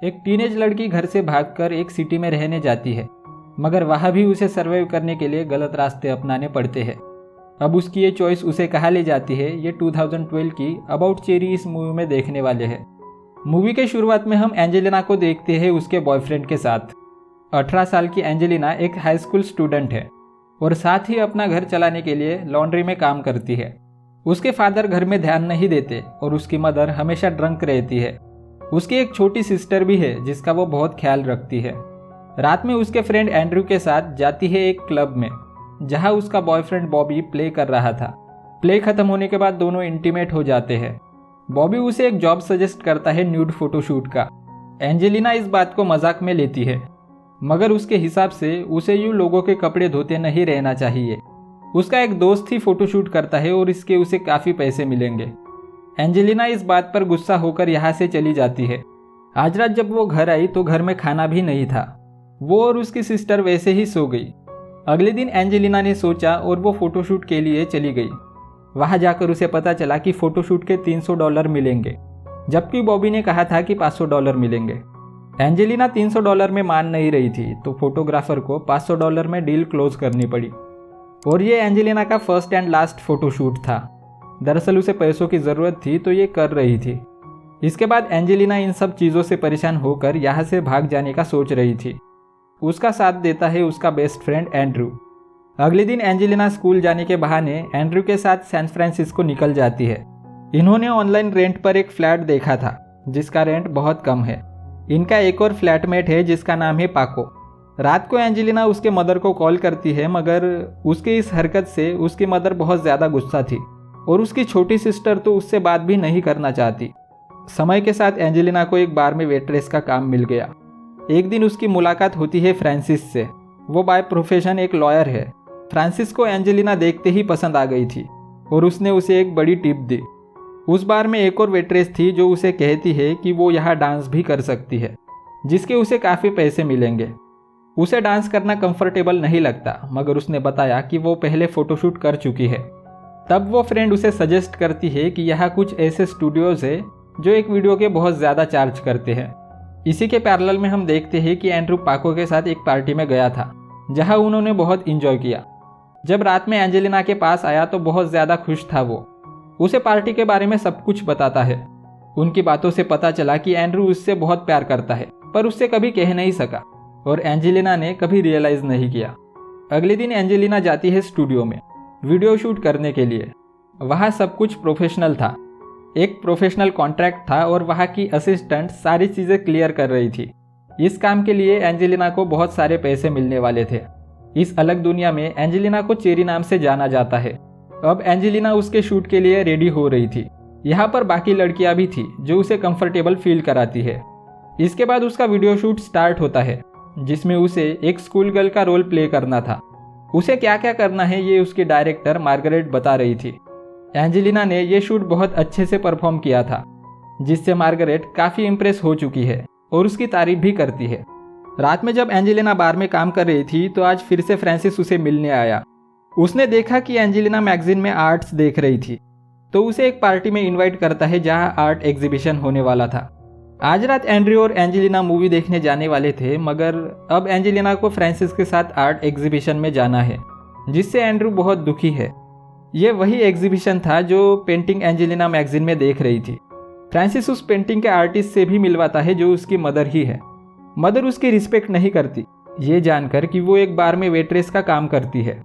एक टीनेज लड़की घर से भागकर एक सिटी में रहने जाती है, मगर वहाँ भी उसे सर्वाइव करने के लिए गलत रास्ते अपनाने पड़ते हैं। अब उसकी ये चॉइस उसे कहाँ ले जाती है, ये 2012 की अबाउट चेरी इस मूवी में देखने वाले हैं। मूवी के शुरुआत में हम एंजेलिना को देखते हैं उसके बॉयफ्रेंड के साथ। 18 साल की एंजेलिना एक हाई स्कूल स्टूडेंट है और साथ ही अपना घर चलाने के लिए लॉन्ड्री में काम करती है। उसके फादर घर में ध्यान नहीं देते और उसकी मदर हमेशा ड्रंक रहती है। उसकी एक छोटी सिस्टर भी है जिसका वो बहुत ख्याल रखती है। रात में उसके फ्रेंड एंड्रू के साथ जाती है एक क्लब में, जहां उसका बॉयफ्रेंड बॉबी प्ले कर रहा था। प्ले खत्म होने के बाद दोनों इंटीमेट हो जाते हैं। बॉबी उसे एक जॉब सजेस्ट करता है न्यूड फोटोशूट का। एंजेलिना इस बात को मजाक में लेती है, मगर उसके हिसाब से उसे यूं लोगों के कपड़े धोते नहीं रहना चाहिए। उसका एक दोस्त ही फोटोशूट करता है और इसके उसे काफ़ी पैसे मिलेंगे। एंजेलिना इस बात पर गुस्सा होकर यहाँ से चली जाती है। आज रात जब वो घर आई तो घर में खाना भी नहीं था। वो और उसकी सिस्टर वैसे ही सो गई। अगले दिन एंजेलिना ने सोचा और वो फोटोशूट के लिए चली गई। वहाँ जाकर उसे पता चला कि फ़ोटोशूट के $300 मिलेंगे, जबकि बॉबी ने कहा था कि $500 मिलेंगे। एंजेलिना $300 में मान नहीं रही थी, तो फोटोग्राफर को $500 में डील क्लोज करनी पड़ी। और ये एंजेलिना का फर्स्ट एंड लास्ट फोटोशूट था। दरअसल उसे पैसों की ज़रूरत थी तो ये कर रही थी। इसके बाद एंजेलिना इन सब चीज़ों से परेशान होकर यहाँ से भाग जाने का सोच रही थी। उसका साथ देता है उसका बेस्ट फ्रेंड एंड्रू। अगले दिन एंजेलिना स्कूल जाने के बहाने एंड्रू के साथ सैन फ्रांसिस्को निकल जाती है। इन्होंने ऑनलाइन रेंट पर एक फ्लैट देखा था जिसका रेंट बहुत कम है। इनका एक और फ्लैटमेट है जिसका नाम है पाको। रात को एंजेलिना उसके मदर को कॉल करती है, मगर उसके इस हरकत से उसकी मदर बहुत ज़्यादा गुस्सा थी और उसकी छोटी सिस्टर तो उससे बात भी नहीं करना चाहती। समय के साथ एंजेलिना को एक बार में वेट्रेस का काम मिल गया। एक दिन उसकी मुलाकात होती है फ्रांसिस से। वो बाय प्रोफेशन एक लॉयर है। फ्रांसिस को एंजेलिना देखते ही पसंद आ गई थी और उसने उसे एक बड़ी टिप दी। उस बार में एक और वेट्रेस थी जो उसे कहती है कि वो यहाँ डांस भी कर सकती है, जिसके उसे काफ़ी पैसे मिलेंगे। उसे डांस करना कंफर्टेबल नहीं लगता, मगर उसने बताया कि वो पहले फ़ोटोशूट कर चुकी है। तब वो फ्रेंड उसे सजेस्ट करती है कि यहाँ कुछ ऐसे स्टूडियोज़ है जो एक वीडियो के बहुत ज़्यादा चार्ज करते हैं। इसी के पैरेलल में हम देखते हैं कि एंड्रू पाको के साथ एक पार्टी में गया था, जहाँ उन्होंने बहुत इंजॉय किया। जब रात में एंजेलिना के पास आया तो बहुत ज़्यादा खुश था वो। उसे पार्टी के बारे में सब कुछ बताता है। उनकी बातों से पता चला कि एंड्रू उससे बहुत प्यार करता है, पर उससे कभी कह नहीं सका और एंजेलिना ने कभी रियलाइज़ नहीं किया। अगले दिन एंजेलिना जाती है स्टूडियो में वीडियो शूट करने के लिए। वहाँ सब कुछ प्रोफेशनल था। एक प्रोफेशनल कॉन्ट्रैक्ट था और वहाँ की असिस्टेंट सारी चीज़ें क्लियर कर रही थी। इस काम के लिए एंजेलिना को बहुत सारे पैसे मिलने वाले थे। इस अलग दुनिया में एंजेलिना को चेरी नाम से जाना जाता है। अब एंजेलिना उसके शूट के लिए रेडी हो रही थी। यहाँ पर बाकी लड़कियाँ भी थी जो उसे कंफर्टेबल फील कराती है। इसके बाद उसका वीडियो शूट स्टार्ट होता है, जिसमें उसे एक स्कूल गर्ल का रोल प्ले करना था। उसे क्या क्या करना है ये उसकी डायरेक्टर मार्गरेट बता रही थी। एंजेलिना ने ये शूट बहुत अच्छे से परफॉर्म किया था, जिससे मार्गरेट काफ़ी इम्प्रेस हो चुकी है और उसकी तारीफ भी करती है। रात में जब एंजेलिना बार में काम कर रही थी तो आज फिर से फ्रांसिस उसे मिलने आया। उसने देखा कि एंजेलिना मैगजीन में आर्ट्स देख रही थी, तो उसे एक पार्टी में इनवाइट करता है जहां आर्ट एग्जीबिशन होने वाला था। आज रात एंड्रू और एंजेलिना मूवी देखने जाने वाले थे, मगर अब एंजेलिना को फ्रांसिस के साथ आर्ट एग्जीबिशन में जाना है, जिससे एंड्रू बहुत दुखी है। ये वही एग्जीबिशन था जो पेंटिंग एंजेलिना मैगजीन में देख रही थी। फ्रांसिस उस पेंटिंग के आर्टिस्ट से भी मिलवाता है जो उसकी मदर ही है। मदर उसकी रिस्पेक्ट नहीं करती, ये जानकर कि वो एक बार में वेट्रेस का काम करती है।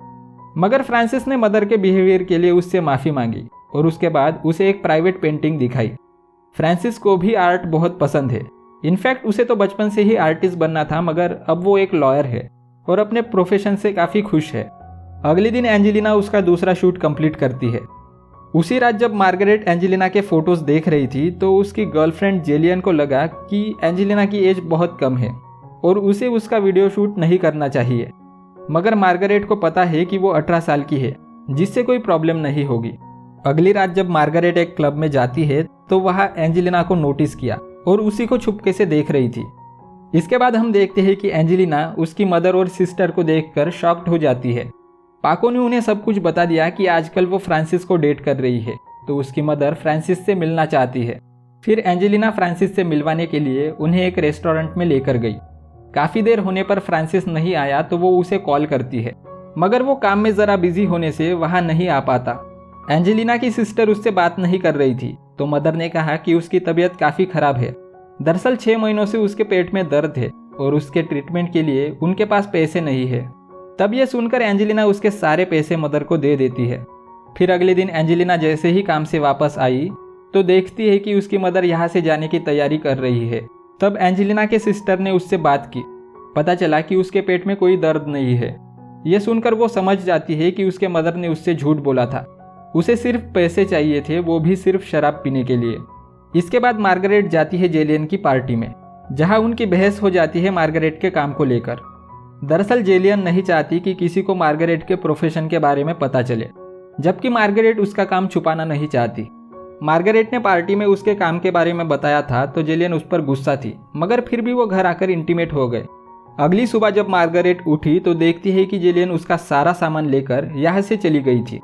मगर फ्रांसिस ने मदर के बिहेवियर के लिए उससे माफ़ी मांगी और उसके बाद उसे एक प्राइवेट पेंटिंग दिखाई। फ्रांसिस को भी आर्ट बहुत पसंद है। इनफैक्ट उसे तो बचपन से ही आर्टिस्ट बनना था, मगर अब वो एक लॉयर है और अपने प्रोफेशन से काफ़ी खुश है। अगले दिन एंजेलिना उसका दूसरा शूट कंप्लीट करती है। उसी रात जब मार्गरेट एंजेलिना के फ़ोटोज़ देख रही थी तो उसकी गर्लफ्रेंड जेलियन को लगा कि एंजेलिना की एज बहुत कम है और उसे उसका वीडियो शूट नहीं करना चाहिए। मगर मार्गरेट को पता है कि वो 18 साल की है, जिससे कोई प्रॉब्लम नहीं होगी। अगली रात जब मार्गरेट एक क्लब में जाती है तो वहाँ एंजेलिना को नोटिस किया और उसी को छुपके से देख रही थी। इसके बाद हम देखते हैं कि एंजेलिना उसकी मदर और सिस्टर को देखकर शॉक्ड हो जाती है। पाको ने उन्हें सब कुछ बता दिया कि आजकल वो फ्रांसिस को डेट कर रही है, तो उसकी मदर फ्रांसिस से मिलना चाहती है। फिर एंजेलिना फ्रांसिस से मिलवाने के लिए उन्हें एक रेस्टोरेंट में लेकर गई। काफ़ी देर होने पर फ्रांसिस नहीं आया तो वो उसे कॉल करती है, मगर वो काम में ज़रा बिजी होने से वहाँ नहीं आ पाता। एंजेलिना की सिस्टर उससे बात नहीं कर रही थी, तो मदर ने कहा कि उसकी तबीयत काफ़ी ख़राब है। दरअसल 6 महीनों से उसके पेट में दर्द है और उसके ट्रीटमेंट के लिए उनके पास पैसे नहीं है। तब ये सुनकर एंजेलिना उसके सारे पैसे मदर को दे देती है। फिर अगले दिन एंजेलिना जैसे ही काम से वापस आई तो देखती है कि उसकी मदर यहाँ से जाने की तैयारी कर रही है। तब एंजेलिना के सिस्टर ने उससे बात की। पता चला कि उसके पेट में कोई दर्द नहीं है। यह सुनकर वो समझ जाती है कि उसके मदर ने उससे झूठ बोला था। उसे सिर्फ पैसे चाहिए थे, वो भी सिर्फ शराब पीने के लिए। इसके बाद मार्गरेट जाती है जेलियन की पार्टी में, जहां उनकी बहस हो जाती है मार्गरेट के काम को लेकर। दरअसल जेलियन नहीं चाहती कि किसी को मार्गरेट के प्रोफेशन के बारे में पता चले, जबकि मार्गरेट उसका काम छुपाना नहीं चाहती। मार्गरेट ने पार्टी में उसके काम के बारे में बताया था तो जेलियन उस पर गुस्सा थी, मगर फिर भी वो घर आकर इंटीमेट हो गए। अगली सुबह जब मार्गरेट उठी तो देखती है कि जेलियन उसका सारा सामान लेकर यहाँ से चली गई थी।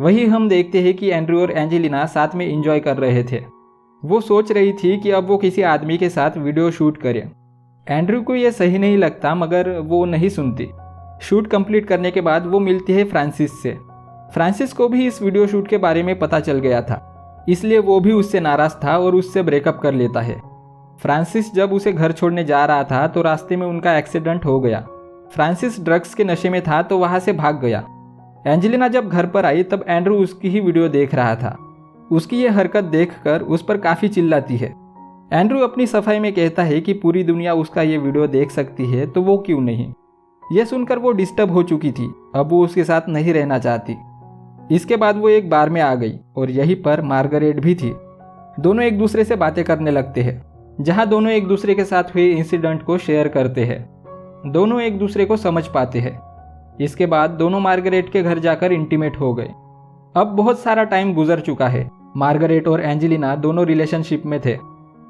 वही हम देखते हैं कि एंड्रू और एंजेलिना साथ में एंजॉय कर रहे थे। वो सोच रही थी कि अब वो किसी आदमी के साथ वीडियो शूट करे। एंड्रू को यह सही नहीं लगता, मगर वो नहीं सुनती। शूट कंप्लीट करने के बाद वो मिलती है फ्रांसिस से। फ्रांसिस को भी इस वीडियो शूट के बारे में पता चल गया था, इसलिए वो भी उससे नाराज था और उससे ब्रेकअप कर लेता है। फ्रांसिस जब उसे घर छोड़ने जा रहा था तो रास्ते में उनका एक्सीडेंट हो गया। फ्रांसिस ड्रग्स के नशे में था तो वहाँ से भाग गया। एंजेलिना जब घर पर आई तब एंड्रू उसकी ही वीडियो देख रहा था। उसकी ये हरकत देखकर उस पर काफ़ी चिल्लाती है। एंड्रू अपनी सफाई में कहता है कि पूरी दुनिया उसका ये वीडियो देख सकती है तो वो क्यों नहीं। यह सुनकर वो डिस्टर्ब हो चुकी थी, अब वो उसके साथ नहीं रहना चाहती। इसके बाद वो एक बार में आ गई और यहीं पर मार्गरेट भी थी। दोनों एक दूसरे से बातें करने लगते हैं, जहां दोनों एक दूसरे के साथ हुए इंसिडेंट को शेयर करते हैं। दोनों एक दूसरे को समझ पाते हैं। इसके बाद दोनों मार्गरेट के घर जाकर इंटीमेट हो गए। अब बहुत सारा टाइम गुजर चुका है। मार्गरेट और एंजेलिना दोनों रिलेशनशिप में थे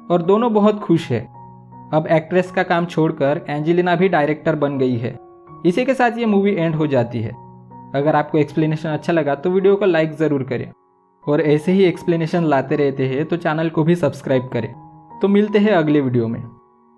और दोनों बहुत खुश है। अब एक्ट्रेस का काम छोड़कर एंजेलिना भी डायरेक्टर बन गई है। इसी के साथ ये मूवी एंड हो जाती है। अगर आपको एक्सप्लेनेशन अच्छा लगा तो वीडियो को लाइक ज़रूर करें और ऐसे ही एक्सप्लेनेशन लाते रहते हैं तो चैनल को भी सब्सक्राइब करें। तो मिलते हैं अगले वीडियो में।